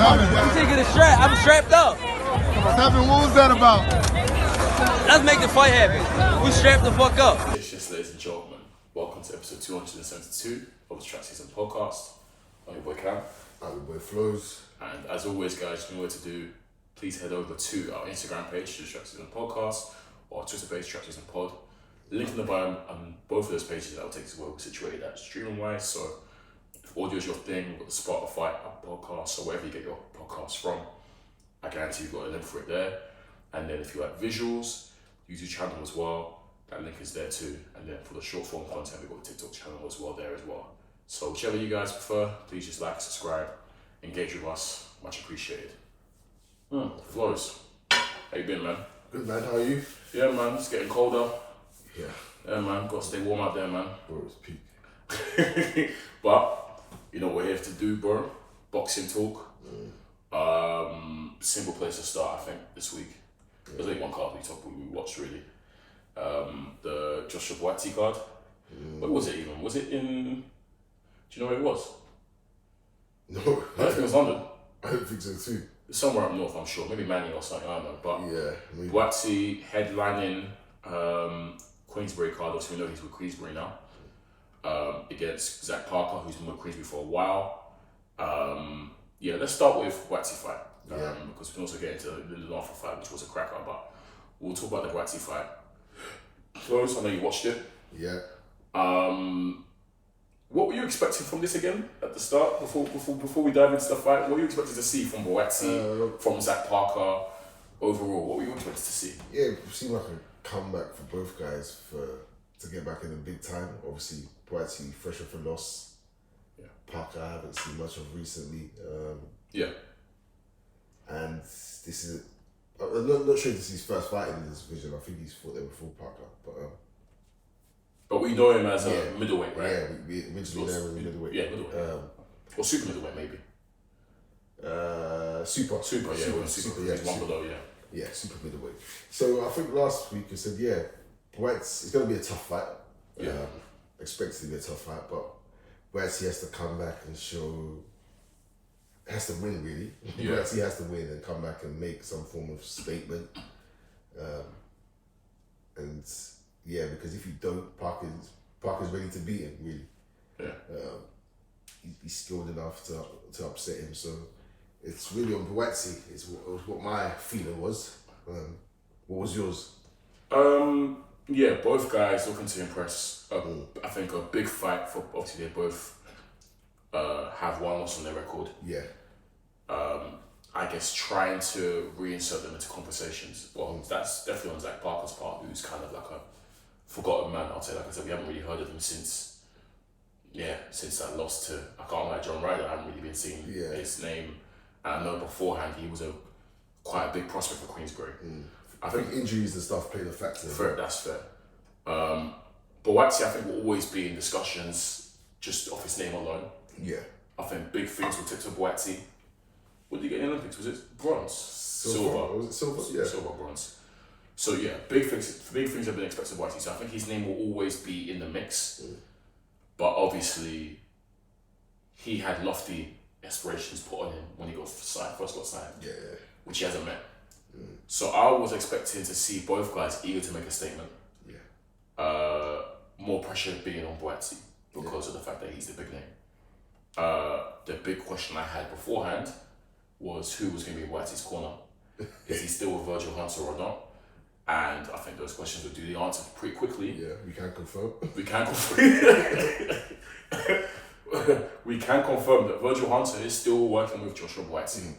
I'm taking the strap. I'm strapped up. What's happening? What was that about? Let's make the fight happen. We strapped the fuck up. Yes, ladies and gentlemen. Welcome to episode 272 of the SZN Podcast. I'm your boy Cam. I'm your boy Flows. And as always, guys, you know what to do. Please head over to our Instagram page, the SZN Podcast, or our Twitter page, SZN Pod. Link in the bio on both of those pages that will take us where we're situated at streaming wise. So if audio is your thing, you've got the Spotify, Apple Podcasts, or wherever you get your podcasts from, I guarantee you've got a link for it there. And then if you like visuals, YouTube channel as well, that link is there too. And then for the short form content, we've got the TikTok channel as well there as well. So whichever you guys prefer, please just like, subscribe, engage with us. Much appreciated. Flows, how you been, man? Good, man. How are you? Yeah, man. It's getting colder. Yeah, man. Got to stay warm out there, man. bro, it's peak. But you know what we're here to do, bro. Boxing talk. Simple place to start, I think, this week. There's only one card we watched really. The Joshua Buatsi card. Where was it even? Was it in? Do you know where it was? No, I think it was London. I don't think so too. Somewhere up north, I'm sure. Maybe Manning or something. I don't know. But Yeah, maybe. Buatsi headlining Queensbury card. Also, we know he's with Queensbury now. Against Zach Parker, who's been with Queensbury for a while. Yeah, let's start with Buatsi fight. Because we can also get into the Norfolk fight, which was a cracker. But we'll talk about the Buatsi fight. Close. I know you watched it. Yeah. What were you expecting from this again at the start? Before we dive into the fight, what were you expecting to see from Buatsi, from Zach Parker, overall? What were you expecting to see? Yeah, it seemed like a comeback for both guys to get back in the big time. Obviously, Buatsi fresh off a loss. Yeah. Parker I haven't seen much of recently. Yeah. And this is, I'm not sure this is his first fight in this division. I think he's fought there before Parker, But we know him as a middleweight, right? Yeah, we originally know him as middleweight. Yeah, middleweight. Or super middleweight, maybe. Super. Super, Yeah, he's one below, yeah. Yeah, super middleweight. So I think last week I said, Buatsi, it's going to be a tough fight. Yeah. Expected to be a tough fight, but Buatsi has to come back and has to win really. Yeah. Buatsi has to win and come back and make some form of statement. And yeah, because if you don't, Parker's ready to beat him really. Yeah. He's skilled enough to upset him, so it's really on Buatsi. It's what my feeling was. What was yours? Yeah, both guys looking to impress. I think a big fight for obviously they both have one loss on their record. Yeah. I guess trying to reinsert them into conversations. Well, that's definitely on Zach Parker's part, who's kind of like a forgotten man. I'll say, like I said, we haven't really heard of him since that loss to, I can't lie, John Ryder. I haven't really been seeing his name. And I know beforehand he was quite a big prospect for Queensbury. I think injuries and stuff played a factor. Fair, that's fair. Buatsi, I think, will always be in discussions just off his name alone. Yeah. I think big things will tip to Buatsi. What did he get in the Olympics? Was it bronze? Silver. Was it silver? Yeah. Silver, bronze. So yeah, big things have been expected of Buatsi. So I think his name will always be in the mix. But obviously, he had lofty aspirations put on him when he first got signed. Yeah. Which he hasn't met. So I was expecting to see both guys eager to make a statement. Yeah. More pressure being on Buatsi because of the fact that he's the big name. The big question I had beforehand was who was going to be in Buatsi's corner. Is he still with Virgil Hunter or not? And I think those questions would do the answer pretty quickly. Yeah, we can confirm. We can confirm. We can confirm that Virgil Hunter is still working with Joshua Buatsi.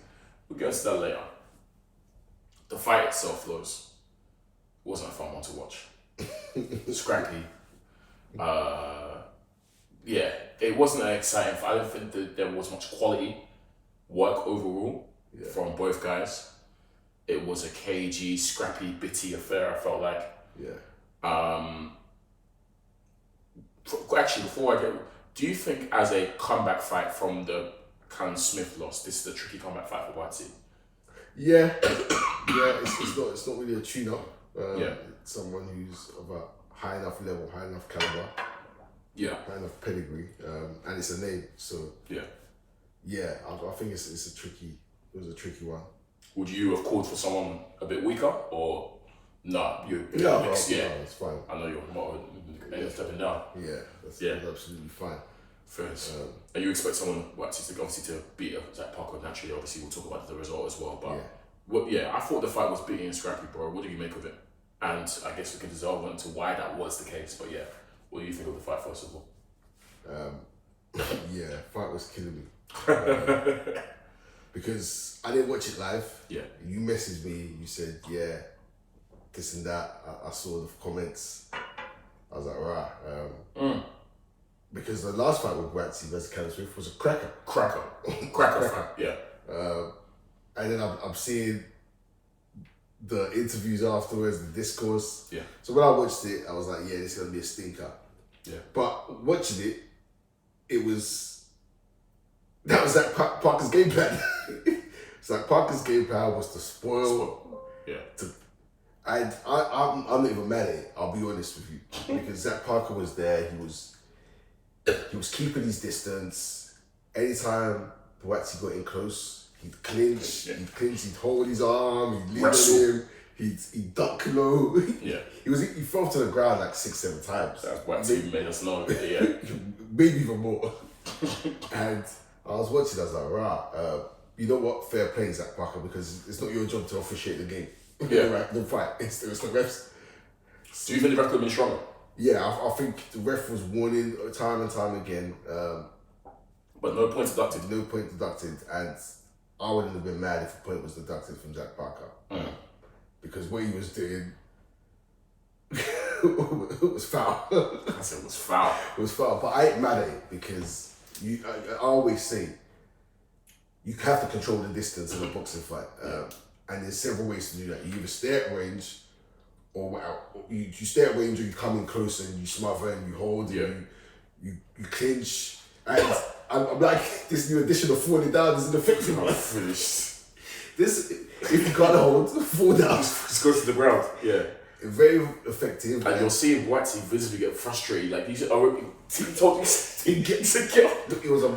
We'll get to that later. The fight itself, Flows, wasn't a fun one to watch. Scrappy. Yeah, it wasn't an exciting fight. I don't think that there was much quality work overall from both guys. It was a cagey, scrappy, bitty affair, I felt like. Yeah. Actually, before I get... Do you think as a comeback fight from the Callum Smith loss, this is a tricky comeback fight for Buatsi? Yeah. It's not really a tune-up. Someone who's of a high enough level, high enough caliber. Yeah. High enough pedigree. And it's a name, so... Yeah. Yeah, I think it's a tricky It was a tricky one. Would you have called for someone a bit weaker, or nah? No, it's fine. I know you're more stepping down. Yeah, that's absolutely fine. Fair. And you expect someone obviously to beat Zach Parker naturally. Obviously, we'll talk about the result as well. But I thought the fight was bitty and scrappy, bro. What do you make of it? And I guess we can delve into why that was the case. But yeah, what do you think of the fight first of all? Fight was killing me. Because I didn't watch it live. Yeah. You messaged me, you said, this and that. I saw the comments. I was like, right. Because the last fight with Buatsi versus Callum Smith was a cracker fight. Yeah. And then I'm seeing the interviews afterwards, the discourse. Yeah. So when I watched it, I was like, this is going to be a stinker. Yeah. But watching it, that was Zach Parker's game plan. Zach Parker's game plan was to spoil. Yeah. I'm not even mad at it, I'll be honest with you. Because Zach Parker was there, he was keeping his distance. Anytime Buatsi got in close, he'd clinch, he'd hold his arm, he'd lean on him, he'd duck low. Yeah. He fell to the ground like 6-7 times. That's Buatsi made us know. Yeah. Maybe even more. And I was watching, I was like, right, you know what? Fair play, Zach Parker, because it's not your job to officiate the game. Yeah. Right, the fight. It's the refs. Do you think the ref could have been stronger? Yeah, I think the ref was warning time and time again. But no points deducted. No point deducted, and I wouldn't have been mad if a point was deducted from Zach Parker. Because what he was doing was foul. I said it was foul. It was foul, but I ain't mad at it because I always say you have to control the distance in a boxing fight. And there's several ways to do that. You either stay at range, or you stay at range, or you come in close and you smother and you hold, and you clinch. And I'm like, this new addition of falling down is an effective one. Finished. This, if you can't hold, fall down. Just go to the ground. Yeah. Very effective. And you're seeing Buatsi visibly get frustrated. Like, he told you he gets a kill. It was a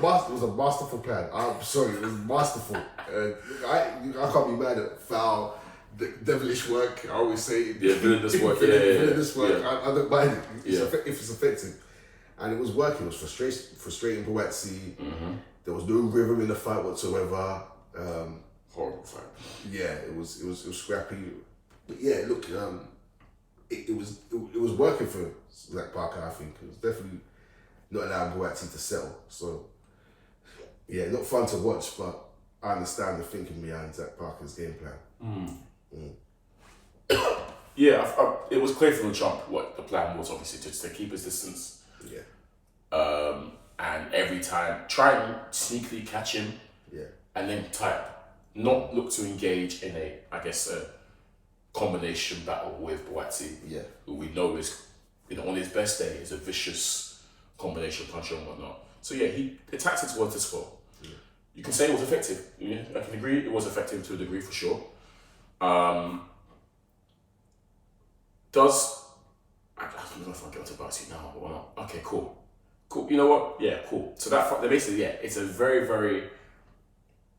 masterful plan. I'm sorry, it was masterful. I can't be mad at foul, the devilish work. I always say villainous work. Villainous work. Yeah. I don't mind it. If it's effective, and it was working. It was frustrating Buatsi. There was no rhythm in the fight whatsoever. Horrible fight. Yeah, it was scrappy. But yeah, look, it was working for Zach Parker. I think it was definitely not allowing Buatsi to settle. So yeah, not fun to watch, but I understand the thinking behind Zach Parker's game plan. Yeah, it was clear from the jump what the plan was. Obviously, just to keep his distance. Yeah. And every time try and sneakily catch him. Yeah. And then type. Not look to engage in a combination battle with Buatsi. Yeah. Who we know is, on his best day, is a vicious combination puncher and whatnot. So yeah, the tactics were to score. Yeah. You can say it was effective. Yeah, I can agree it was effective to a degree for sure. I don't know if I'll get onto Buatsi now or not. Okay, cool. You know what? Yeah, cool. So that basically, it's a very, very.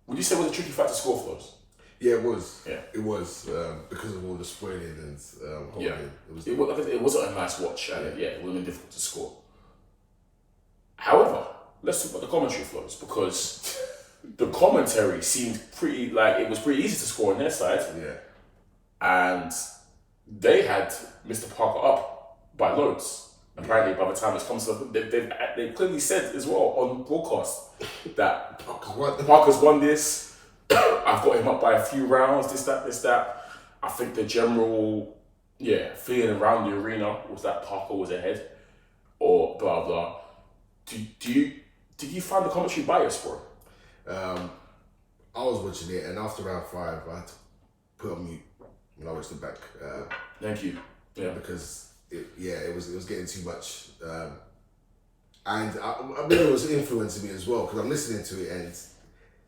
Would you say it was a tricky fight to score for us? Yeah, it was. Yeah, it was because of all the spoiling and holding. It wasn't a nice watch, and it would have been difficult to score. However, let's talk about the commentary flows, because the commentary seemed pretty it was pretty easy to score on their side. Yeah, and they had Mr. Parker up by loads. Apparently, by the time it's come to they clearly said as well on broadcast that Parker's won this. I've got him up by a few rounds. This, that. I think the general, feeling around the arena was that Parker was ahead, or blah blah. Did you find the commentary biased, bro? I was watching it, and after round 5, I had to put on mute when I watched it back. Thank you. Yeah, because. It was getting too much, and I mean it was influencing me as well, because I'm listening to it and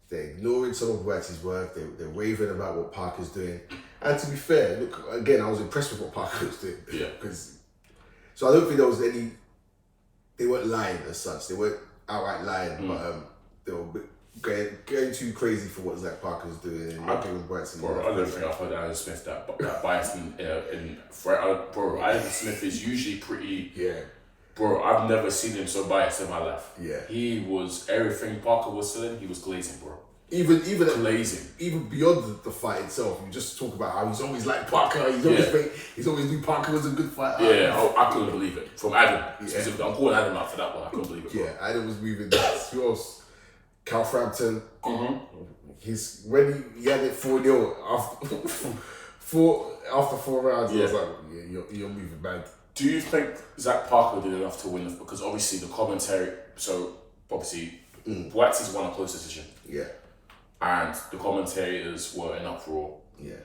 they're ignoring some of Buatsi's work. They're raving about what Parker's doing, and to be fair, look again, I was impressed with what Parker was doing. Yeah. So I don't think there was any. They weren't lying as such. They weren't outright lying, but they were going too crazy for what Zach Parker's doing and working with Buatsi. Bro, I don't think I've heard Adam Smith that biased in bro, Adam Smith is usually pretty. Yeah. Bro, I've never seen him so biased in my life. Yeah. He was everything Parker was saying. He was glazing, bro. Even glazing. Even beyond the fight itself, you just talk about how he's always like Parker. He's always knew Parker was a good fighter. Yeah, I couldn't believe it. From Adam, specifically, I'm calling Adam out for that one. I couldn't believe it. Bro. Yeah, Adam was moving. Who else? Cal Frampton. Mm-hmm. When he had it 4-0 after 4 rounds, I was like, yeah, you're moving bad. Do you think Zach Parker did enough to win? Because obviously the commentary. So obviously, Buatsi's won a close decision. Yeah. And the commentators were in uproar. Yeah.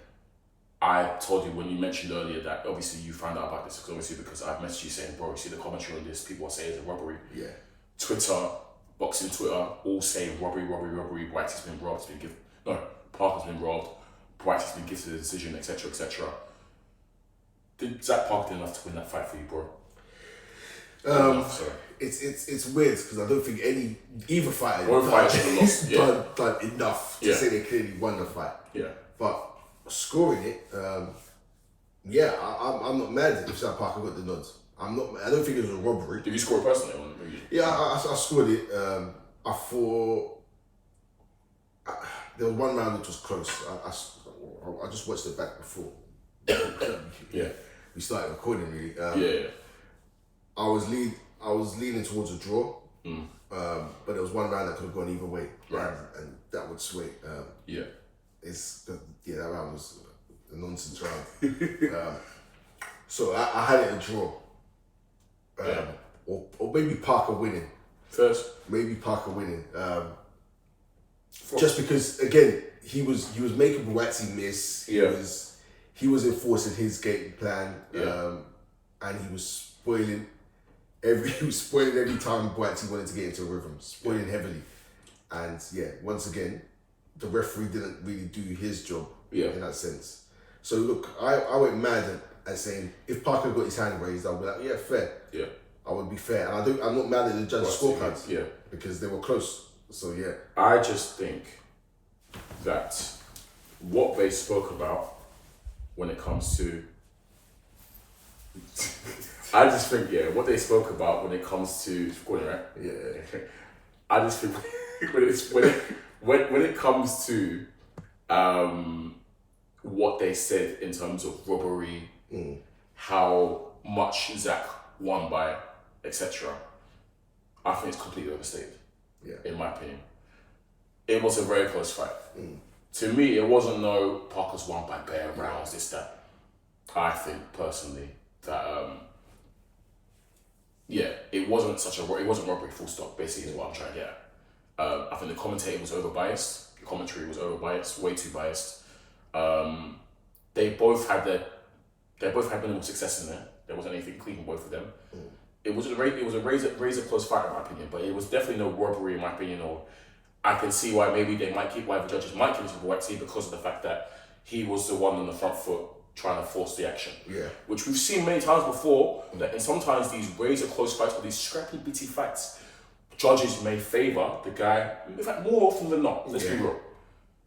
I told you when you mentioned earlier that obviously you found out about this because I've messaged you saying, bro, you see the commentary on this, people are saying it's a robbery. Yeah. Twitter, boxing Twitter, all saying robbery, Buatsi's been robbed, Parker's been robbed, Buatsi's been gifted a decision, etc., etc. Did Zach Parker do enough to win that fight for you, bro? It's weird because I don't think either fighter done enough to say they clearly won the fight. Yeah. But scoring it, I'm not mad if Zach Parker got the nods. I don't think it was a robbery. Did you score it personally? Yeah, I scored it. I thought there was one round which was close. I just watched it back before. Yeah. We started recording really. Yeah. I was leaning towards a draw, but there was one round that could have gone either way, right? And that would sway. That round was a nonsense round. So I had it a draw, or maybe Parker winning first. Maybe Parker winning, just because again he was making Buatsi miss. He was enforcing his game plan, and he was spoiling every time Buatsi wanted to get into a rhythm, spoiling heavily. And once again, the referee didn't really do his job in that sense. So look, I went mad at saying if Parker got his hand raised, I'll be like, fair. Yeah. I would be fair. And I'm not mad at the judge's scorecards. Yeah. Because they were close. So I just think that what they spoke about when it comes to I just think what they spoke about when it comes to recording, right? Yeah. I just think when it comes to what they said in terms of robbery, how much Zach won by, etc. I think it's completely overstated. Yeah. In my opinion, it was a very close fight. To me, it wasn't no Parker's won by bare rounds. This that. I think personally that it wasn't robbery. Full stop. Basically, is what I'm trying to get at. I think the commentator was over biased. The commentary was over biased, way too biased. They both had minimal success in there. There wasn't anything clean in both of them. It was a razor close fight in my opinion, but it was definitely no robbery in my opinion. Or I can see why maybe why the judges might give it to Buatsi because of the fact that he was the one on the front foot trying to force the action. Yeah. Which we've seen many times before, that in sometimes these razor close fights or these scrappy bitty fights, judges may favour the guy, in fact more often than not, let's be real.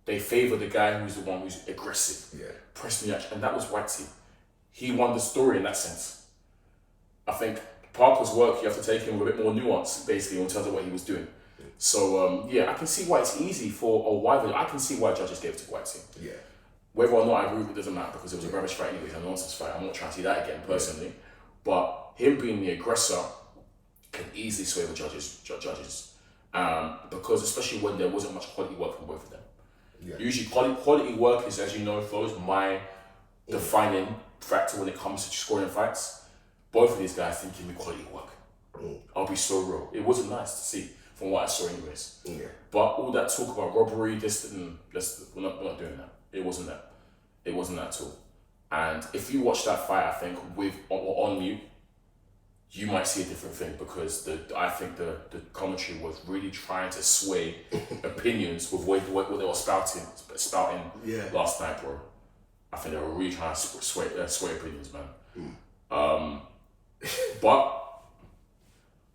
They favour the guy who's the one who's aggressive, pressing the action, and that was Buatsi. He won the story in that sense. I think Parker's work, you have to take him with a bit more nuance, basically, in terms of what he was doing. So, I can see why it's easy I can see why judges gave it to Buatsi. Yeah. Whether or not I agree with it doesn't matter because it was a rubbish fight anyways, a nonsense fight. I'm not trying to see that again, personally. But him being the aggressor can easily sway the judges. Because especially when there wasn't much quality work from both of them. Yeah. Usually quality work is, as you know, Flo, is my defining factor when it comes to scoring fights. Both of these guys didn't give me quality work. I'll be so real. It wasn't nice to see from what I saw anyways. Yeah. But all that talk about robbery, we're not doing that. It wasn't that. It wasn't that at all. And if you watch that fight, I think on mute, you might see a different thing because I think the commentary was really trying to sway opinions with what they were spouting last night, bro. I think they were really trying to sway opinions, man. But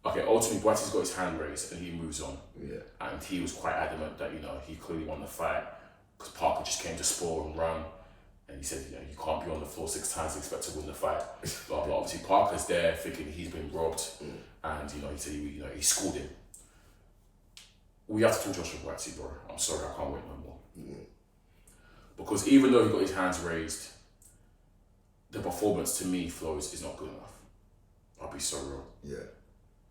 okay, ultimately Buatsi's got his hand raised and he moves on. Yeah. And he was quite adamant that, he clearly won the fight because Parker just came to spore and run. And he said, you can't be on the floor 6 times and expect to win the fight. Blah, blah. Obviously, Parker's there thinking he's been robbed. And, he said, he schooled him. We have to talk Joshua Buatsi, bro. I'm sorry, I can't wait no more. Because even though he got his hands raised, the performance to me, Flows, is not good enough. I'll be so real. Yeah.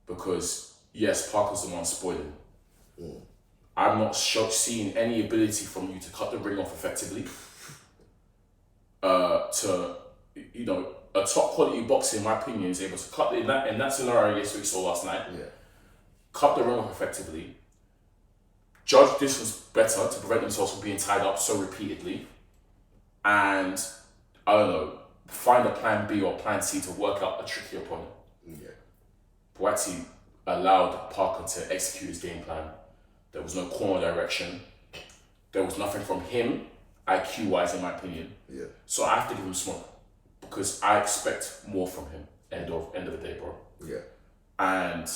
Because, yes, Parker's the one spoiling. I'm not seeing any ability from you to cut the ring off effectively. A top quality boxer, in my opinion, is able to cut in that scenario. Yes, we saw last night. Yeah. Cut the ring off effectively. Judge distance better to prevent themselves from being tied up so repeatedly, and I don't know, find a plan B or plan C to work out a tricky opponent. Yeah. Buatsi allowed Parker to execute his game plan. There was no corner direction. There was nothing from him, IQ-wise, in my opinion. Yeah. So I have to give him smoke because I expect more from him. End of the day, bro. Yeah. And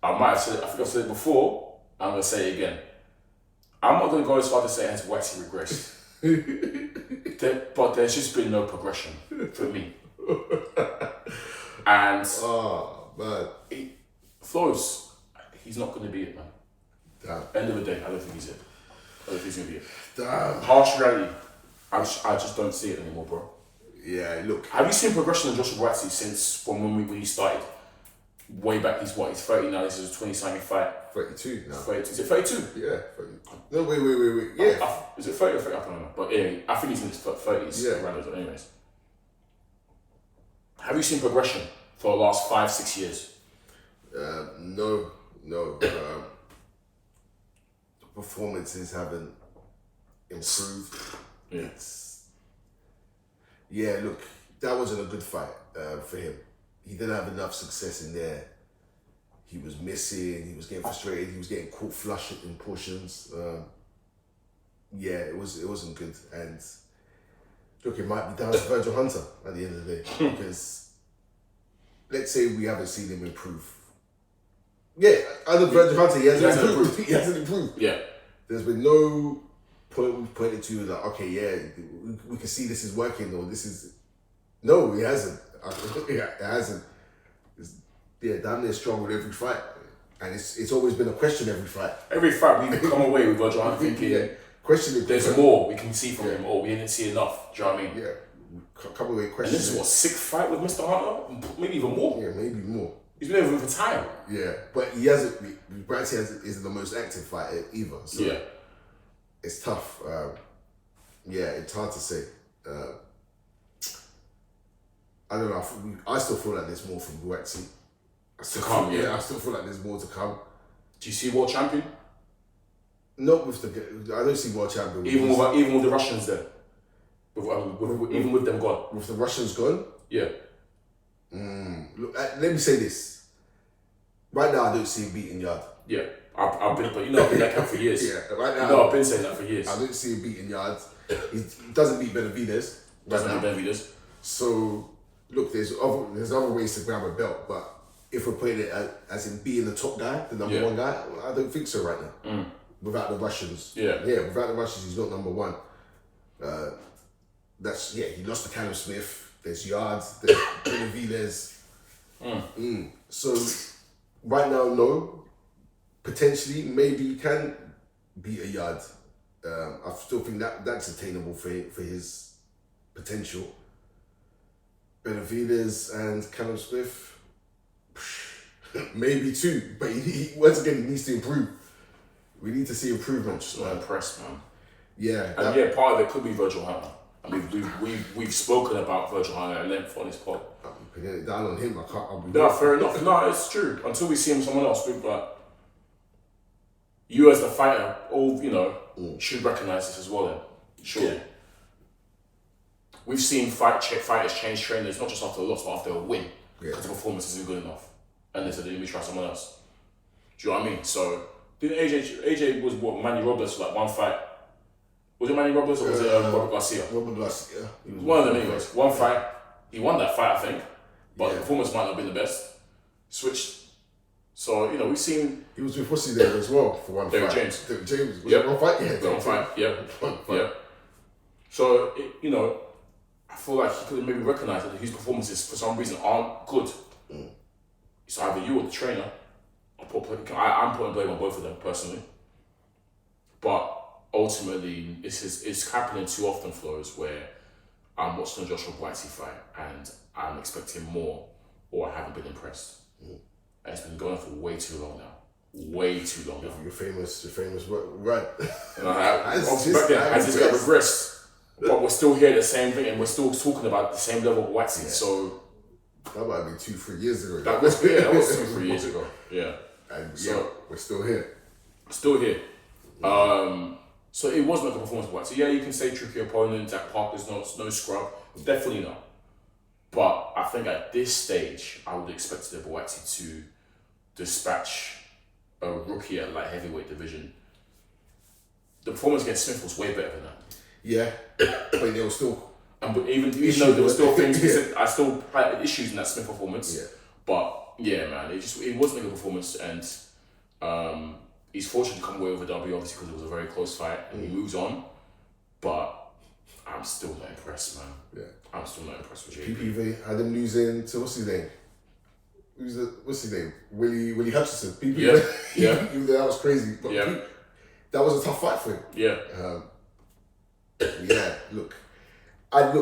I might have said it, I think I've said it before, I'm going to say it again. I'm not going to go as far to say has Buatsi regressed. But there's just been no progression for me. And Flows, he's not going to be it, man. Damn. End of the day, I don't think he's it. I don't think he's going to be it. Damn. Harsh reality, I just don't see it anymore, bro. Yeah, look. Have you seen progression in Joshua Buatsi since when he started? Way back, he's 30 now, this is a 20-something fight. 32 now. 32. Is it 32? Yeah, 30. No, wait. Yeah. Is it 30 or 30? I don't know. But yeah, I think he's in his 30s. Yeah. Around those, anyways. Have you seen progression for the last 5-6 years? No. Performances haven't improved. Yeah, look, that wasn't a good fight for him. He didn't have enough success in there. He was missing, he was getting frustrated, he was getting caught flush in portions. It wasn't good. And look, it might be down to Virgil Hunter at the end of the day. Because let's say we haven't seen him improve. Yeah, other Virgil Hunter, he hasn't improved. He hasn't improved. Yeah. There's been no point we've pointed to like, okay, yeah, we can see this is working or this is... No, he hasn't. It hasn't. It's, damn near strong with every fight. And it's always been a question every fight. Every fight we've come away with Virgil Hunter thinking, questioning. There's more we can see from him or we didn't see enough. Do you know what I mean? Yeah. Come away questioning. And this is what, 6th fight with Mr. Hunter? Maybe even more. Yeah, maybe more. He's been over for time. Yeah, but he hasn't. Buatsi isn't the most active fighter either. So yeah, it's tough. It's hard to say. I don't know. I still feel like there's more from Buatsi. I still feel like there's more to come. Do you see world champion? Not with the. I don't see world champion. Even with the Russians there. Even with them gone. With the Russians gone. Yeah. Look, let me say this. Right now, I don't see him beating Yard. Yeah, I've been, but I've been that camp for years. Yeah, right now. I've been saying that for years. I don't see him beating Yard. He doesn't beat Benavidez. So, look, there's other ways to grab a belt, but if we're putting it as in being the top guy, the number one guy, I don't think so right now. Without the Russians. Yeah, without the Russians, he's not number one. He lost to Callum Smith. There's Yards, there's Benavidez. So, right now, no. Potentially, maybe he can beat a Yard. I still think that's attainable for his potential. Benavidez and Callum Smith, maybe too. But he once again, he needs to improve. We need to see improvement. Just not impressed, man. Yeah. And part of it could be Virgil Hunter. I mean, we've spoken about Virgil Hunter at length on this pod. I'm putting it down on him. I can't. No, fair enough. No, it's true. Until we see him someone else, but you as the fighter, should recognise this as well. Then, surely. Yeah. We've seen fighters change trainers not just after a loss, but after a win. Because the performance isn't good enough, and they said, "Let me try someone else." Do you know what I mean? So, didn't AJ was Manny Robles for like one fight? Was it Manny Robles or was it Robert Garcia? Robert Garcia. One of them anyways. One fight. He won that fight, I think. But the performance might not have been the best. Switched So, you know, we've seen... He was with Buatsi there as well for one Derek fight. James. Derek James. Was it one fight? Yeah, one fight. Yep. One fight. Yep. So, you know, I feel like he could have maybe recognised that his performances for some reason aren't good. It's either you or the trainer. I'm putting blame on both of them personally. But ultimately, it's happening too often, Flores, where I'm watching a Joshua Buatsi fight and I'm expecting more, or I haven't been impressed. And it's been going on for way too long now. Way too long now. Your famous right. Obviously back then, has this guy regressed? But we're still here, the same thing, and we're still talking about the same level of Buatsi. So that might have been 2-3 years ago. That was 2-3 years ago. Yeah. And so we're still here. Still here. So it was not a performance of Buatsi. Yeah, you can say tricky opponent, Zach Parker's no scrub. Definitely not. But I think at this stage, I would expect the Buatsi to dispatch a rookie at light heavyweight division. The performance against Smith was way better than that. Yeah, but there was still... But even though there were still things, I still had issues in that Smith performance. Yeah. But yeah, man, it wasn't a good performance, and he's fortunate to come away with a W, obviously, because it was a very close fight, and he moves on. But I'm still not impressed, man. Yeah. I'm still not impressed with JP. PPV had him losing to what's his name? What's his name? Willie Hutchinson. PPV. Yeah. Even though that was crazy, but that was a tough fight for him. Yeah. Yeah. Look,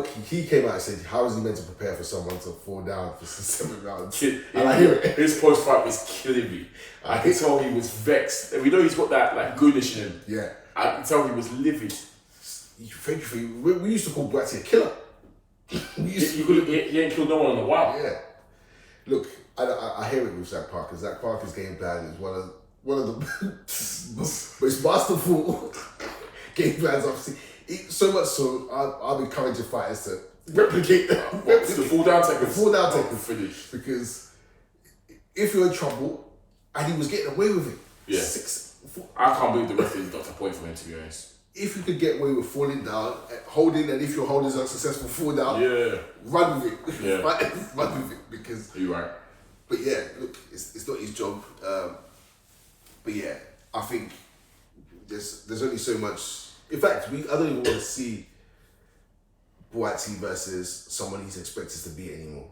he came out and said, how is he meant to prepare for someone to fall down for 7 rounds? And I hear it. His post-fight was killing me. I could tell he was vexed. And we know he's got that like goodness in him. Yeah. I could tell he was livid. Thank you. We used to call Buatsi a killer. He ain't killed no one in a while. Yeah. Look, I hear it with Zach Parker. Zach Parker's game plan is one of the most masterful game plans I've seen. So much so, I'll be encouraging fighters to replicate that. The fall down tackle. The fall down tackle. Finish. Because if you're in trouble, and he was getting away with it. Yeah. I can't believe the referee got a point for him, to be honest. If you could get away with falling down, holding, and if your holding is unsuccessful, fall down, run with it. Yeah. Run with it, because... You're right. But yeah, look, it's not his job. But yeah, I think there's only so much... In fact, I don't even want to see Buatsi versus someone he's expected to beat anymore.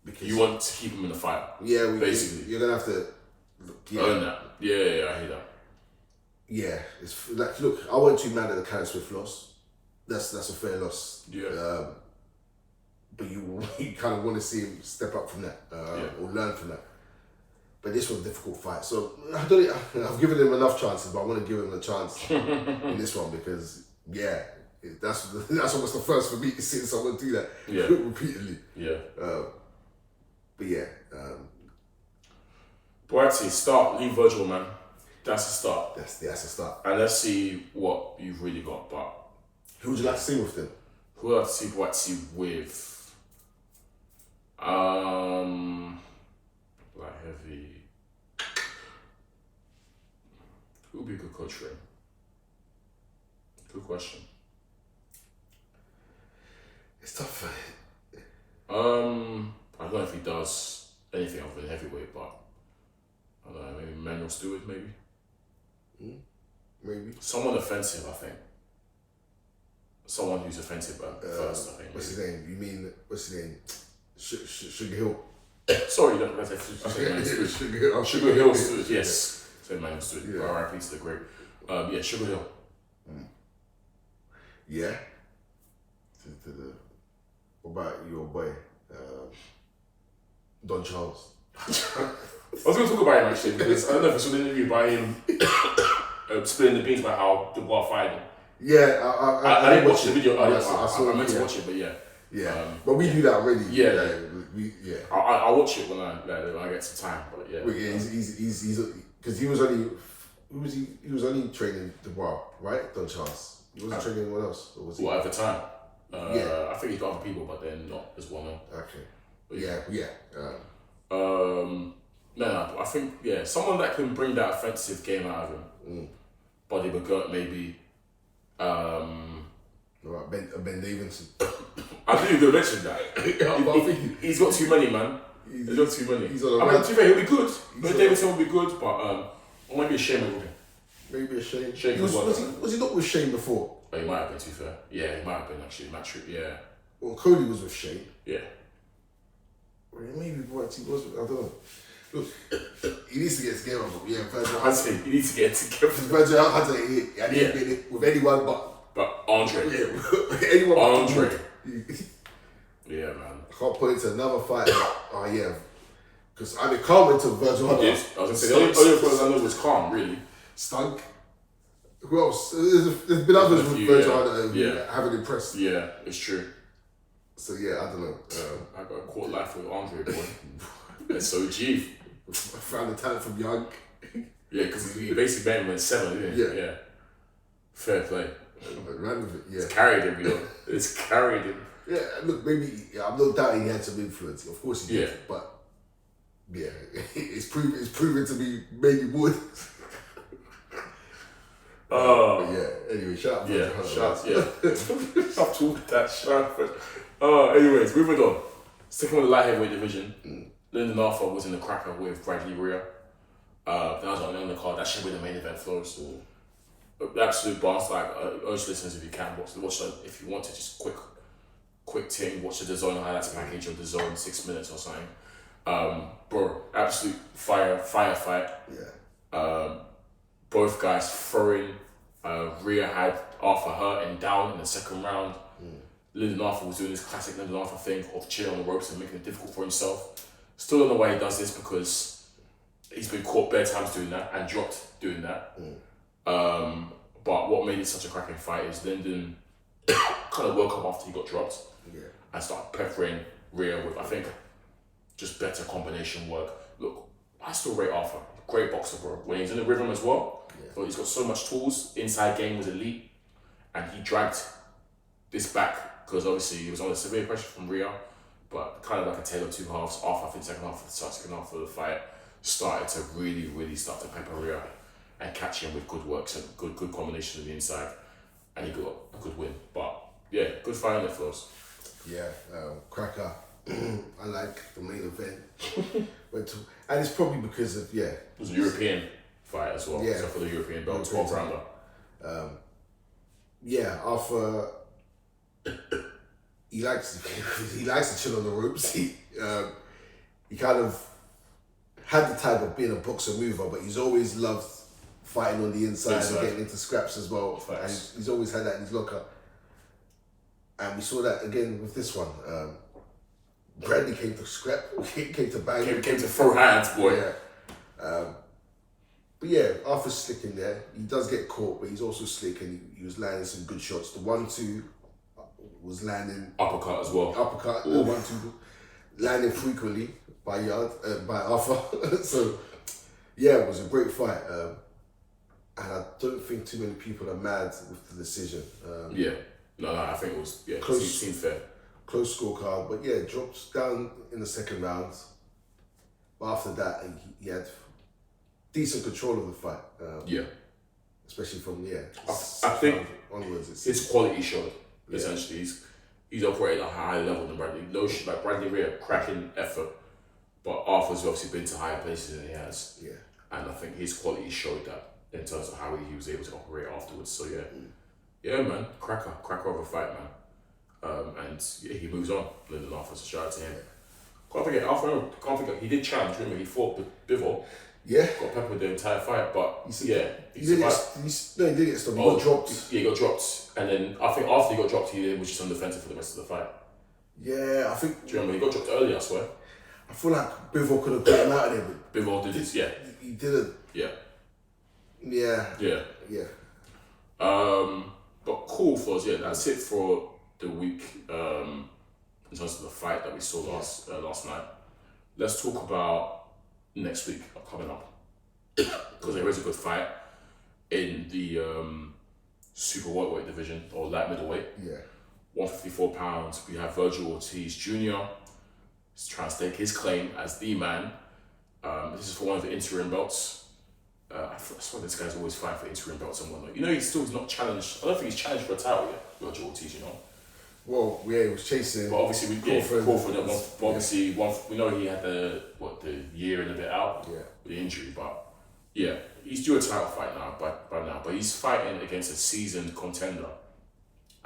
Because you want to keep him in the fight. Yeah, basically. You're going to have to... Earn that. Yeah, I hear that. Yeah, it's like, look, I wasn't too mad at the Karen Swift loss. That's a fair loss. Yeah. But you kind of want to see him step up from that or learn from that. But this was a difficult fight, so I've given him enough chances, but I want to give him a chance in this one because that's almost the first for me to see someone do that repeatedly. Yeah. But yeah. Buatsi, leave Virgil, man. That's a start. That's a start. And let's see what you've really got. But who would you like to see with them? Who would I like to see Buatsi with? Light heavy. Who would be a good coach for him? Good question. It's tough. I don't know if he does anything other than heavyweight, but I don't know, maybe Manuel Stewart, maybe. Maybe. Someone offensive, I think. Someone who's offensive first, I think. What's his name? You mean, what's his name? Sugar Hill. Sorry, don't say Sugar Hill. Sugar Hill Stewart, yes. Say Manuel Stewart. Yeah. R.I.P. to the great. Sugar Hill. Yeah. What about your boy, Don Charles? I was going to talk about him actually because I don't know if you saw the interview by him spilling the beans about how Dubois fired him. Yeah, I didn't watch the video. I meant to it, watch it, but yeah. Yeah, but we do that already. I'll watch it when I get some time. But yeah, he's because he was only training Dubois, right? Don Charles. He wasn't training anyone else, or was he? Well, at the time, I think he's got other people, but they're not as well known. Okay, but No, I think someone that can bring that offensive game out of him. Buddy McGirt, maybe. Ben Davidson. I didn't even mention that. He's got too many, man. There's not too many. He's on I mean, to be fair, he'll be good. Davidson will be good, but or maybe a Shane with him. Maybe a Shane. Shane was he not with Shane before? Oh, he might have been, to be fair. Yeah, he might have been actually. Yeah. Well, Cody was with Shane. Yeah. Well, maybe Buatsi was with, I don't know. Look, he needs to get together, but yeah, Virgil I'd say he needs to get together. Virgil Hunter, he didn't get it with anyone but Andre. Yeah, anyone but Andre. Yeah, man. I can't put it to another fight. Oh, yeah. Because I mean, calm went to Virgil Hunter. Yes, I was going to say, the only person I know was calm, really. Stunk. Who else? There's been others with Virgil Hunter who haven't impressed. Yeah, it's true. So, yeah, I don't know. I got caught life with Andre, boy. It's so G. I found the talent from Young. Yeah, because he basically made him at 7, didn't he? Yeah. Fair play. Ran with it, yeah. It's carried him, you know. It's carried him. Yeah, look, maybe, I'm not doubting he had some influence. Of course he did. But, yeah, it's proven to be maybe wood. Oh. Yeah, anyway, shout out. Yeah, shout out, yeah. Stop talking that, shout out. Anyways, moving on. Sticking with the light heavyweight division, Lyndon Arthur was in the cracker with Bradley Rhea. That was on the card. That should be the main event for us. Absolute boss. Like, urge listeners, if you can, watch that. If you want to, just quick thing, watch the DAZN highlights package of DAZN 6 minutes or something. Bro, absolute fire fight. Yeah. Both guys throwing. Rhea had Arthur hurt and down in the second round. Lyndon Arthur was doing this classic Lyndon Arthur thing of chilling on the ropes and making it difficult for himself. Still don't know why he does this, because he's been caught bare times doing that and dropped doing that. But what made it such a cracking fight is Lyndon kind of woke up after he got dropped and started peppering Rhea with, I think, just better combination work. Look, I still rate Arthur. Great boxer, bro. When he's in the rhythm as well, but he's got so much tools. Inside game was elite, and he dragged this back because obviously he was under severe pressure from Rhea, but kind of like a tale of two halves. Arthur, I think, second half of the fight started to really start to pepper Rhea and catch him with good works and good combination of the inside, and he got a good win. But yeah, good fight on the floors. Yeah, cracker. I like the main event. And it's probably because of, it was a European fight as well, except for the European belt, 12 rounder. Arthur, he likes to chill on the ropes. He kind of had the type of being a boxer mover, but he's always loved fighting on the inside and getting into scraps as well. And he's always had that in his locker. And we saw that again with this one. Bradley came to scrap, came to bang. Came to throw hands, boy. Yeah. But yeah, Arthur's slick in there. He does get caught, but he's also slick, and he was landing some good shots. The 1-2 was landing. Uppercut as well. Uppercut, the 1-2 landing frequently by Arthur. So yeah, it was a great fight. And I don't think too many people are mad with the decision. No, I think it was, close, it seemed fair. Close scorecard, but yeah, dropped down in the second round. But after that, he had decent control of the fight. Especially from, I think onwards. His quality showed, essentially. He's operated at a higher level than Bradley. Like Bradley Rhea, cracking effort, but Arthur's obviously been to higher places than he has. Yeah. And I think his quality showed that in terms of how he was able to operate afterwards. So yeah, man, cracker of a fight, man. And he moves on. Lyndon Arthur, so shout out to him. Can't forget, he did challenge. Remember, he fought with Bivol. Yeah. Got peppered the entire fight, but he did get stopped. He got dropped. Yeah, he got dropped. And then I think after he got dropped, he was just on defensive for the rest of the fight. Yeah, I think. Do you remember? He got dropped early, I swear. I feel like Bivol could have got him out of there. But Bivol did this, yeah. He didn't. Yeah. But cool for us, that's it for the week in terms of the fight that we saw last night. Let's talk about next week coming up, because there is a good fight in the super lightweight division, or light middleweight. 154 pounds. We have Virgil Ortiz Jr. He's trying to stake his claim as the man. This is for one of the interim belts. I swear this guy's always fighting for interim belts and whatnot. He's not challenged. I don't think he's challenged for a title yet, Virgil Ortiz, Well, yeah, he was chasing. But obviously, Crawford. But obviously, we know he had the year and a bit out with the injury. But yeah, he's due a title fight now. By now, but he's fighting against a seasoned contender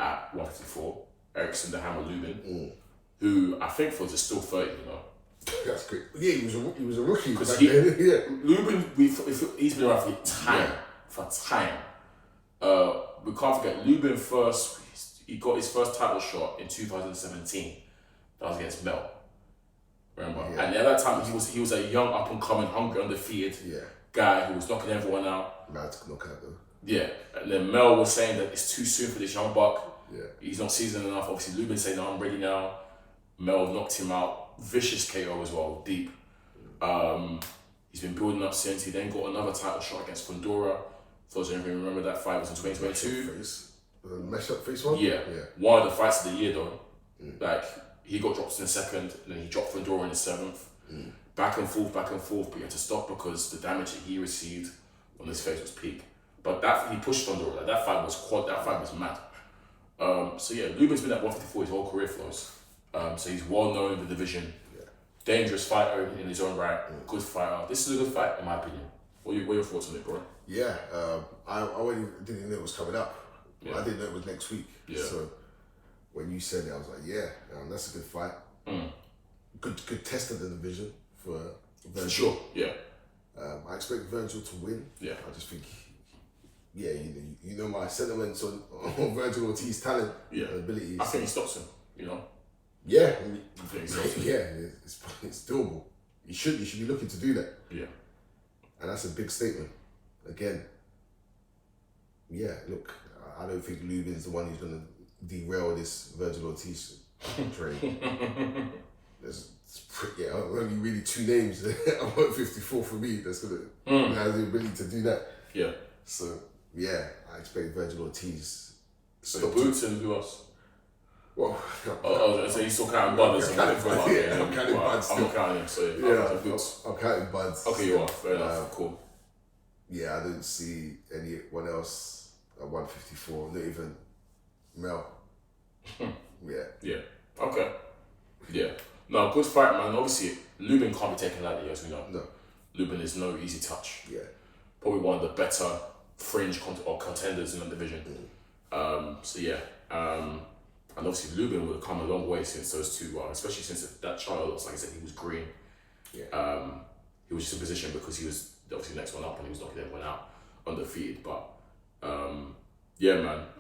at 154, Erickson the Hammer Lubin, who I think was still 30. You know. That's great. Yeah, he was a rookie. Because Lubin, he's been around for time. We can't forget Lubin first. He got his first title shot in 2017. That was against Mel. Remember? Yeah. And at that time, he was a young, up and coming, hungry, undefeated guy who was knocking everyone out. Mad to knock out though. Yeah, and then Mel was saying that it's too soon for this young buck. Yeah, he's not seasoned enough. Obviously, Lubin saying, "No, I'm ready now." Mel knocked him out. Vicious KO as well, deep. He's been building up since. He then got another title shot against Fundora. For those who remember that fight was in 2022. The mesh up face one? Yeah. One of the fights of the year though. Like, he got dropped in the second, and then he dropped Fundora in the seventh. Back and forth, but he had to stop because the damage that he received on his face was peak. But he pushed Fundora. Like, that fight was mad. So yeah, Lubin's been at 154 his whole career, flows. So he's well known in the division. Dangerous fighter in his own right. Good fighter. This is a good fight in my opinion. What are your thoughts on it, bro? Yeah, I already didn't know it was coming up. Yeah. I didn't know it was next week. Yeah. So when you said it, I was like, that's a good fight. Good test of the division for Virgil. For sure, yeah. I expect Virgil to win. Yeah. I just think, you know my sentiments on Virgil Ortiz's talent and ability. I think he stops him, you know? Yeah. Yeah, it's doable. You should be looking to do that. Yeah. And that's a big statement. Again, look, I don't think Lubin's the one who's going to derail this Virgil Ortiz train. There's only really two names at 154 for me that's going to have the ability to do that. Yeah. So, I expect Virgil Ortiz. So Boots and who else? Well, so he's still counting Buds. I'm counting Buds. I'm not counting him, so Boots. I'm counting Buds. Okay, you are. Fair enough. Cool. Yeah, I don't see anyone else at 154, not even Mel. Yeah. Okay. Yeah. No, good fight, man. Obviously, Lubin can't be taken lightly, as we know. No. Lubin is no easy touch. Yeah. Probably one of the better fringe contenders in the division. And obviously Lubin would have come a long way since those two, especially since that child, like I said, he was green. Yeah. He was just in position because he was obviously the next one up and he was knocking everyone out undefeated. But man,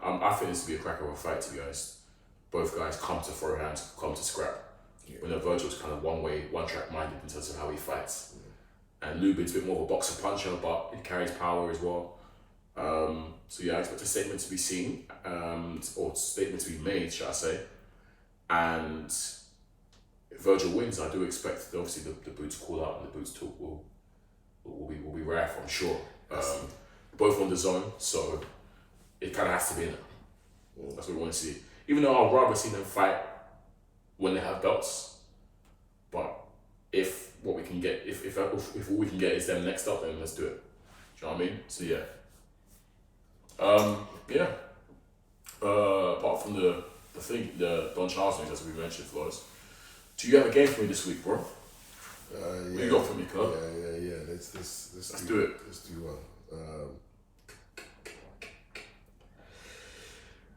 I think this would be a cracker of a fight, to be honest. Both guys come to throw hands, come to scrap. Yeah. When Virgil's kind of one track minded in terms of how he fights. And Lubin's a bit more of a boxer puncher, but he carries power as well. I expect a statement to be seen, or statement to be made, shall I say. And if Virgil wins, I do expect obviously the Boots call out and the Boots talk will be rare, I'm sure. Both on the zone, so it kind of has to be in it. That's what we want to see. Even though I'd rather see them fight when they have belts, but if what we can get, if all we can get is them next up, then let's do it. Do you know what I mean? So yeah. Apart from the Don Charles things as we mentioned, Flores, do you have a game for me this week, bro? What you got for me, Kurt? Yeah. Let's do it. Let's do one.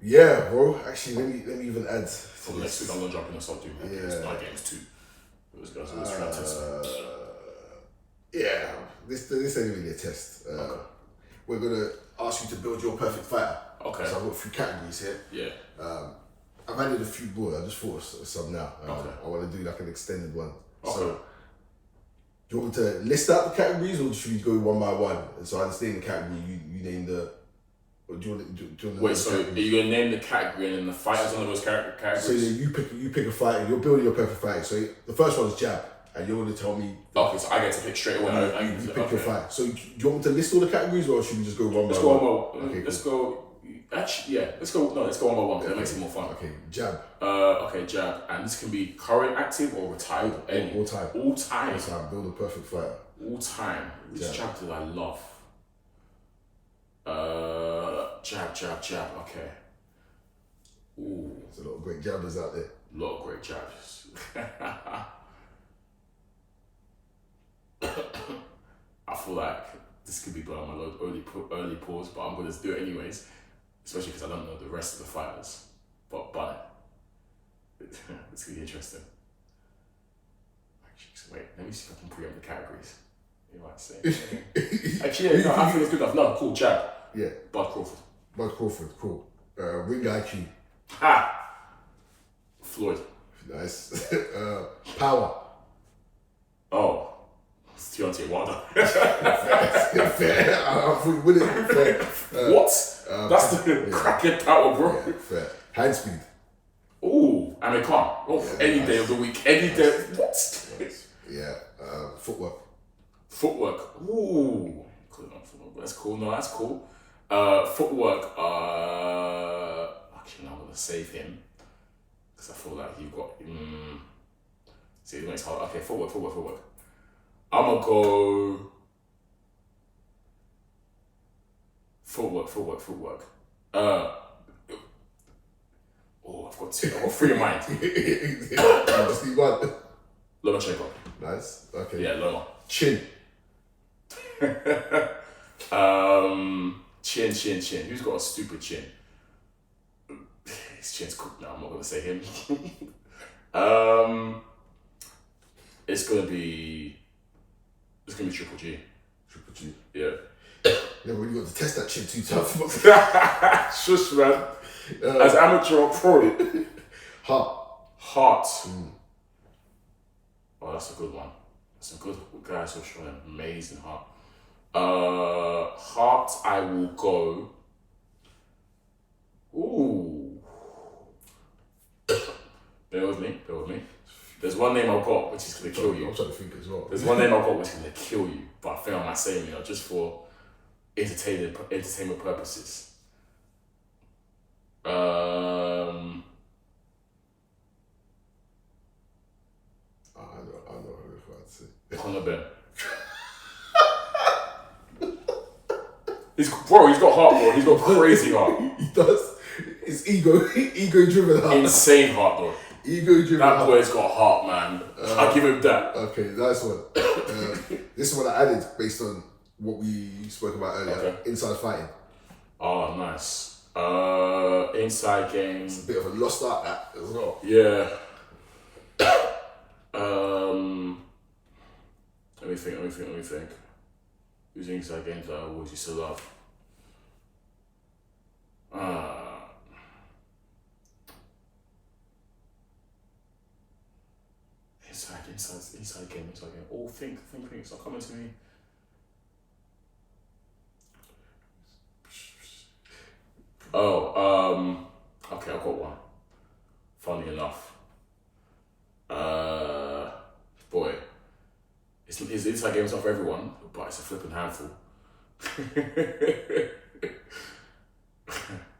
Yeah, bro. Actually, let me even add. For next week, I'm gonna jump in and start doing my games. My games too. It was this ain't really a test. Okay. We're gonna ask you to build your perfect fighter. Okay. So I've got a few categories here. Yeah. I've added a few more. I just thought of some now. Okay. I want to do like an extended one. Okay. So, do you want me to list out the categories, or should we go one by one? And so I understand the category. You name the. Or do you want to wait, so are you gonna name the category and then the fighters under those categories? So you pick a fight. You're building your perfect fight. So the first one is jab, and you're going to tell me. Okay, so I get to pick straight away. You pick your fight. So do you want me to list all the categories, or should we just go one by one? Let's go one by one. Okay, let's go. Actually, yeah. Let's go one by one because that makes it more fun. Okay, jab. Okay, jab, and this can be current active or retired. All time. All time. All time. Build a perfect fighter. All time. Which jab did I love? Jab. Okay. Ooh. There's a lot of great jabbers out there. A lot of great jabs. I feel like this could be blowing my load early pause, but I'm going to do it anyways, especially because I don't know the rest of the fighters. But it's going to be interesting. Actually, wait, let me see if I can preempt the categories. You might say. Actually, no, I think it's good enough. No, cool, jab. Yeah. Bud Crawford. Bud Crawford, cool. Ring IQ. Ha! Floyd. Nice. Power. Oh. It's Deontay Wilder. Fair. I think with it. Fair. What? That's the cracking power, bro. Yeah, fair. Hand speed. Ooh, Amir Khan. Oh, any day of the week. Any day. What? Yeah. Footwork. Footwork. Ooh. That's cool. No, that's cool. Footwork. Actually, no, I'm gonna save him because I feel like you've got. See, it makes hard. Okay, footwork. I'm gonna go. Footwork. Oh, I've got two. I've got three in mind. Just need one. Lomachenko. Nice. Okay. Yeah, Loma. Chin. Chin. Who's got a stupid chin? His chin's cooked now. I'm not gonna say him. It's gonna be Triple G. Triple G. Yeah. Yeah, when you got to test that chin too tough. Shush, man. As amateur or pro. Heart. Oh, that's a good one. Some good guys who are showing amazing heart. Heart, I will go. Ooh. Bear with me. There's one name I've got which is gonna kill you. I'm trying to think as well. There's one name I've got which is gonna kill you, but I think I might say it, just for entertainment purposes. I know who I'd say. Conor Ben. He's got heart, bro. He's got crazy heart. He does. It's ego-driven heart. Insane heart, though. Ego-driven that heart. boy's got heart, man. I'll give him that. Okay, nice one. This is what I added based on what we spoke about earlier. Okay. Inside fighting. Oh, nice. Inside games. It's a bit of a lost art that as well. Yeah. Let me think. Who's inside games that I always used to love? Inside game. Oh, think. It's not coming to me. Okay, I've got one. Funny enough. Boy. His inside game's not for everyone, but it's a flipping handful.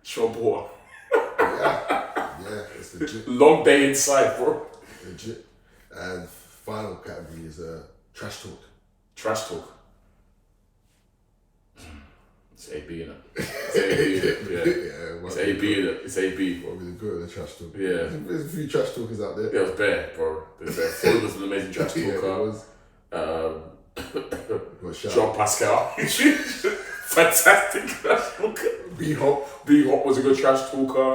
Sean Porter. Yeah, it's legit. Long day inside, bro. Legit. And final category is trash talk. Trash talk. It's AB, innit? Yeah. It's AB, innit? It's AB. What we good at the trash talk? Yeah. There's a few trash talkers out there. Yeah, it was bare, bro. Floyd was an amazing trash talker. Yeah, it was. John Pascal. Fantastic trash talker. B-Hop was a good trash talker.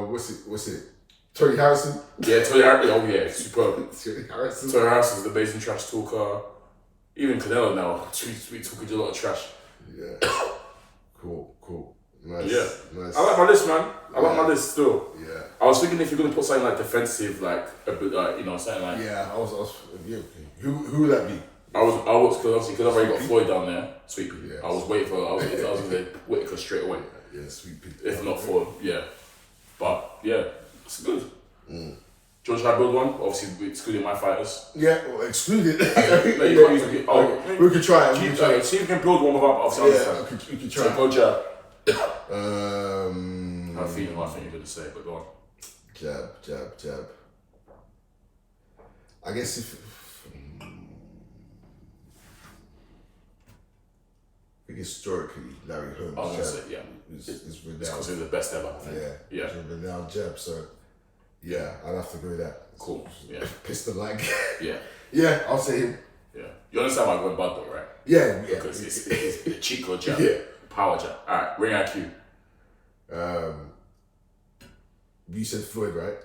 What's it? Tony Harrison. Yeah, Tony Harrison. Oh yeah, superb. Tony Harrison. Tony Harrison's an amazing trash talker. Even Canelo now, sweet talking a lot of trash. Yeah. Cool. Nice. Yeah. Nice. I like my list, man. I like my list still. Yeah. I was thinking if you're gonna put something like defensive, like a bit, something like. Yeah, I was. Yeah. Who would that be? I was because I've already got Floyd down there. Sweet Pea. Yeah. I was waiting for. I was gonna Whitaker straight away. Yeah, Sweet Pea. If not for but yeah, it's good. George, should I build one? Obviously, excluding my fighters. Yeah, well, excluded. We could try it. See if we can build one without obviously. Yeah, we could try. So go jab. I think you're gonna say, but go on. Jab. I guess if historically, Larry Holmes' I was jab gonna say, yeah. is renowned. It's considered the best ever, I think. Yeah, it's a renowned jab. So, yeah, I'd have to go with that. Cool. Yeah. Pistol like. Yeah. Yeah, I'll say him. Yeah. You understand why I went Bud though, right? Yeah. Because it's a Chico jab. Yeah. Power jab. Alright, ring IQ. You said Floyd, right?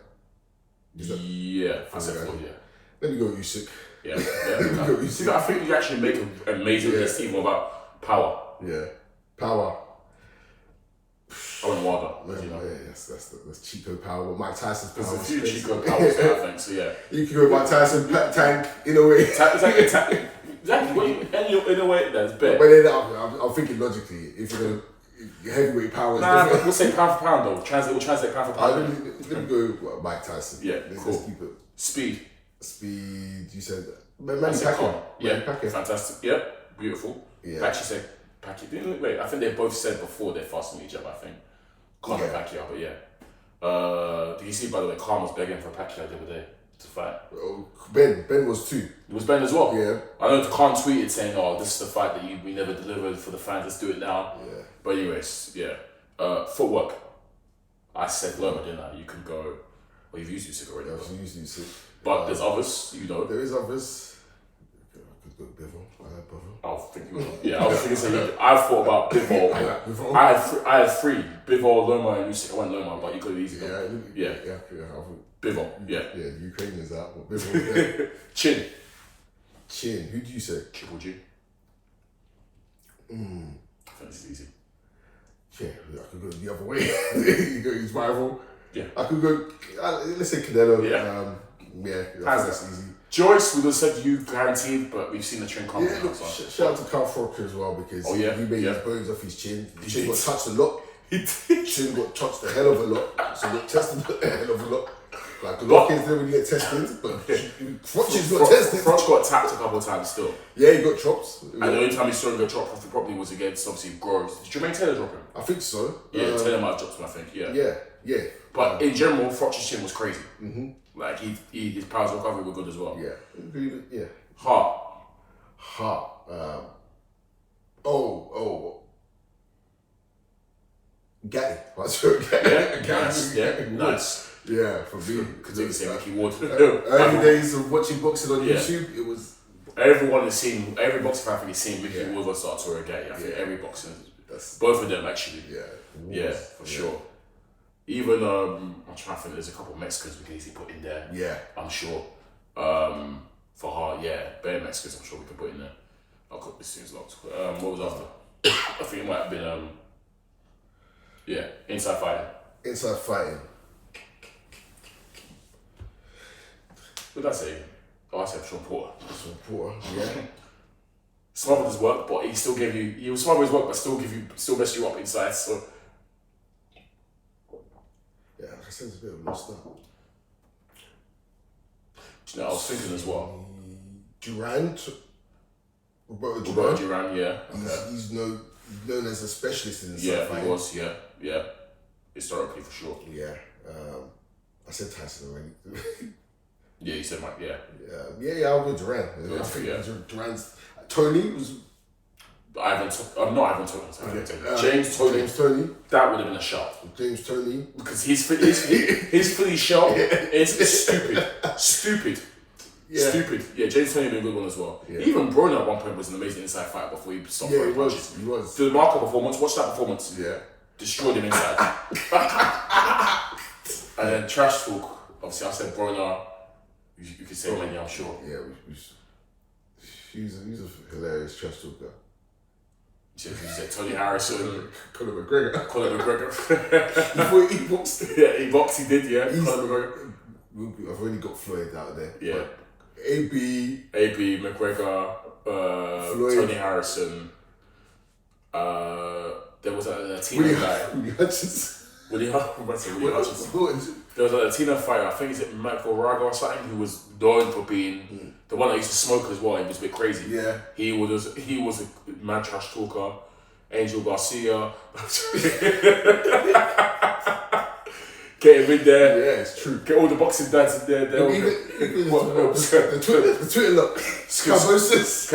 Yeah, I said Floyd, yeah. Let me go with Usyk. Yeah. Usyk. I think you actually make an amazing list even about power. Yeah. Power. I went Wilder. That's Chico power. Mike Tyson's power. There's a few Chico powers, I think, so yeah. You can go Mike Tyson, Tank, in a way. Exactly. In a way, that's better. But then I'm thinking logically, if you're going to, heavyweight power is different. We'll say pound for pound though. We'll translate pound for pound. Let me go Mike Tyson. Yeah, cool. Let's keep it. Speed, you said Manny Pacquiao. Yeah, fantastic. Yeah, beautiful. Yeah. Actually said Pacquiao. Wait, I think they both said before they're fasting each other, I think. Conor Pacquiao, but yeah. Did you see, by the way, Khan was begging for Pacquiao the other day to fight? Oh, Ben was too. It was Ben as well? Yeah. I know Khan tweeted saying, oh, this is the fight that we never delivered for the fans, let's do it now. Yeah. But anyways, yeah. Footwork. I said Loma, didn't I? You can go, well, you've used Usyk already. I've used Usyk. But there's others, you know. There is others. I could go Bivol. I like Bivol. I was thinking, I was thinking something. I thought about Bivol. I like Bivol. I had three. Bivol, Loma, and Usyk. I went Loma, but you could have easy. Yeah. Bivol, yeah. Yeah, the Ukrainians out. Bivol, Chin. Who do you say? Triple G. I think this is easy. Yeah, I could go the other way. You go his rival. Yeah. I could go, let's say Canelo. Yeah. That's easy. Joyce, we would have said you guaranteed, but we've seen the trend come. Yeah, look, shout out to Carl Froker as well because he made his bones off his chin. His chin got touched a lot. Chin got touched a hell of a lot. So got tested a hell of a lot. Like a lot of kids don't really get tested, but Frotch's got tested. Frotch got tapped a couple of times still. Yeah, he got dropped. And the only time he saw him get dropped properly was against, obviously, Groves. Did Jermaine Taylor drop him? I think so. Yeah, Taylor might have dropped him, I think, yeah. Yeah. But in general, Frotch's chin was crazy. Like, his powers of recovery were good as well. Yeah. Heart. Gatti. Nice. Yeah, for me. Because you can say Mickey Ward. Early days of watching boxing on YouTube, it was... Every boxing fan has seen Mickey Ward versus Arturo Gatti. I think every boxing... Both of them, actually. Yeah, for sure. Even, I'm trying to think, there's a couple of Mexicans we can easily put in there. Yeah. I'm sure. For Heart, bare Mexicans I'm sure we can put in there. I'll cut this thing's locked. What was after? I think it might have been, Inside Fighting. What did I say? Oh, I said Sean Porter, yeah. Smothered his work, but he was smother his work, but still messed you up inside, so. Yeah, I said it's a bit of a lost start. You know, I was thinking as well. Roberto Duran, yeah. He's known as a specialist in inside fighting. Yeah, he was, yeah. Historically, for sure. Yeah. I said Tyson already. Yeah, you said Mike, yeah. I'll go Duran. I think Duran's... Tony was... not Ivan Toney. James Toney. That would have been a shot. James Toney. Because his Philly shot is stupid. Yeah. Stupid. Yeah, James Toney been a good one as well. Yeah. Even Broner at one point was an amazing inside fighter before he stopped throwing punches. He was. The Marco performance, watch that performance. Yeah. Destroyed him inside. And then trash talk. Obviously, I said Broner. You could say many, I'm sure. Yeah, he's a hilarious trash talker. You said Tony Harrison. Conor McGregor. He boxed. Yeah, he boxed, he did, yeah. Conor McGregor. I've already got Floyd out there. Yeah. AB, McGregor, Floyd. Tony Harrison. There was a Latino guy. Willie Hutchins. There was a Latino fighter, I think it's Michael Raga or something, who was known for being the one that used to smoke as well. He was a bit crazy. Yeah. He was a mad trash talker. Angel Garcia. Get him in there. Yeah, it's true. Get all the boxing dads in there. Even the Twitter look. Cabosis.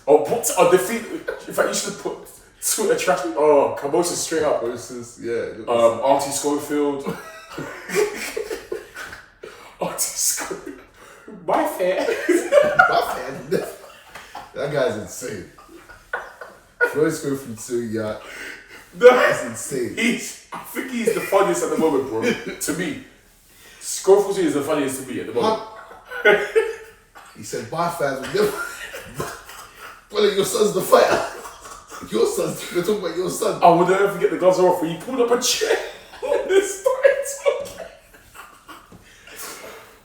Oh, put on the feet. In fact, you should have put Twitter trash. Oh, Cabosis straight up. Auntie Schofield. Auntie Schofield. My fair. That guy's insane. Floyd Schofield too, yeah. That's insane. I think he's the funniest at the moment, bro. To me. Schofield is the funniest to me at the moment. He said, my fans will never. Brother, your son's the fighter. Your son's. We're talking about your son. I will never forget the gloves are off when he pulled up a chair and started talking.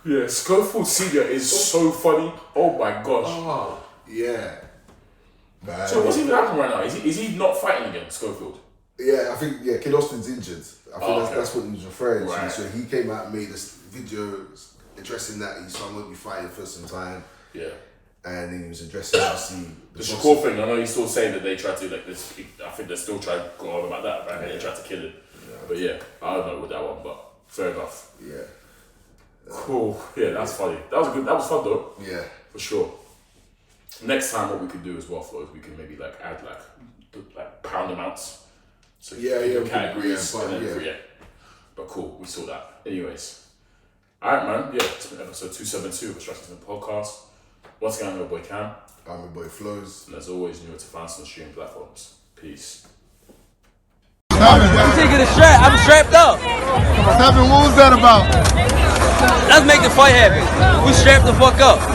Yeah, Schofield Senior is so funny. Oh my gosh. Oh, yeah. Man. So what's even happening right now? Is he not fighting again, Schofield? Yeah, I think Kid Austin's injured. I think that's what he was referring right. to. So he came out and made this video addressing that his son won't be fighting for some time. Yeah. And then he was addressing obviously the Shakur thing. I know he's still saying that they tried to like this. I think they're still trying to go on about that, right? They tried to kill him. Yeah. But yeah, I don't know with that one, but fair enough. Yeah. Cool. Yeah, that's funny. That was good. That was fun though. Yeah. For sure. Next time, what we could do as well, Flo, is we can maybe like add like pound amounts. So categories. But cool, we saw that. Anyways. Alright, man. Yeah, it's been episode 272 of the SZN Podcast. Once again, I'm your boy Cam. I'm your boy Flows. And as always, you know to find us on streaming platforms. Peace. You take it a strap. I'm strapped up. What was that about? Let's make the fight happen. We strapped the fuck up.